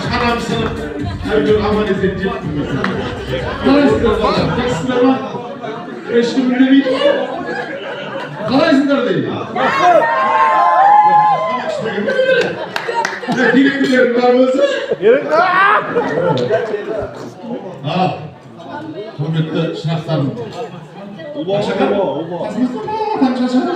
Şaramsınıp her gün aman edecek. Kalaysınlar bana. Taksınlar bana. Eşkim ünlü değil. Kalaysınlar değil. Direktörlerin var mı? Hürmetli şınaklarım. Şaka mı? Tam şaşırdım.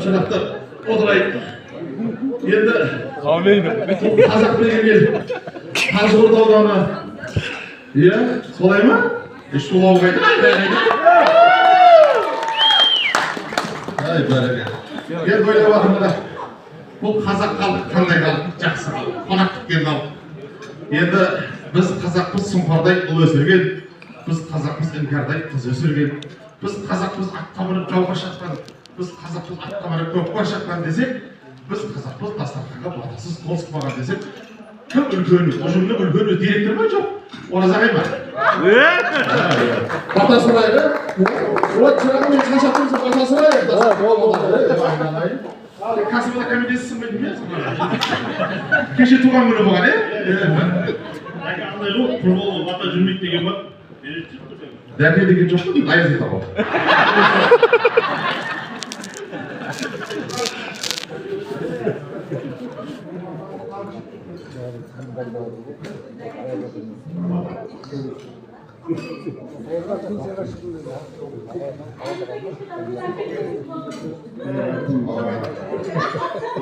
Çanaklar. Oturayım. Yerinde. Amin. Kazak bir gel. Hazır orada odana. Ya, solay mı? İşte ulağı kaydı. Hay böyle gel böyle bakın da. Bu Kazak kaldık, kanday kaldık, жақсы kaldık. Konaklık geldi aldık. Енді biz Kazakpız сұңқардай ұл өсірген, biz Kazakpız іңкәрдай қыз өсірген, biz Kazakpız атқа мініп жауға шапқан, biz Kazakpız атқа мініп көкке шапқан десек, біз Kazakpыз дастарханға батасыз қол сұқпаған десек, кім үлкені, ұжымның үлкені директор ма жоқ? Ораза ағай ма? Бата сұрайды. Вот шырағымен шашаттыңыз, бата сұрайды. Kasım'da kamidesisin mi bilmiyorsun? Keşke tuğan günü bu kadar. Anlayın o kurbalı vata cümlük degen bak. Derneğe degen çok mu? Ayaz et ama.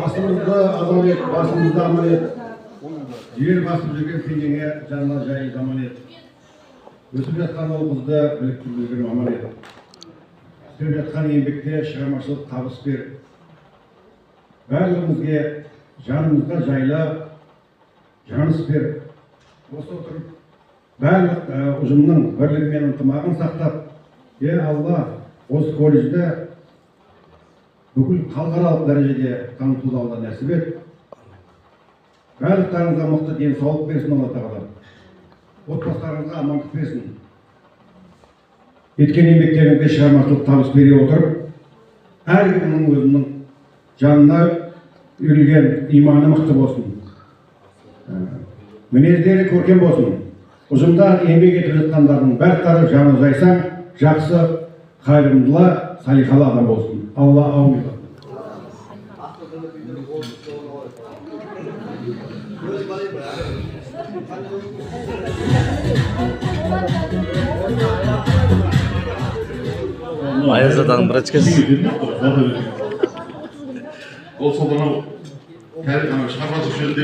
Basımızda adalet, basımızda amanet. Yer basып жүрген пендеңе жанына жай аманет. Өсіп жатқан ұлымызды біліктіріп жүрген аманет. Істеп жатқан еңбекте шығармашылық табыс бер. Барлығымызге жанымызға жайлы жаныс бер. Осы отырып барлық ұжымның бірлігі мен ынтымағын сақтап, Алла осы колледжді бүкіл халықаралық дәрежеде танытуды Алла нәсіп ет. Барлықтарыңызға мықты денсаулық берсін Алла Тағала. Отбасыларыңызға амандық берсін. Еткен еңбектеріңізге шығармашылық табыс бере отырып, әркімнің өзінің жанына үйрелген иманы мықты болсын. Мінездері көркем болсын. Ұжымда еңбек етіп жатқандардың барлықтары жаны жайсаң, жақсы, қайырымдылы, салиқалы адам болсын. Алла аумин. Ayaz Adan'ın bırakçısı. O soğuğuna, her çıkarmazı şöyle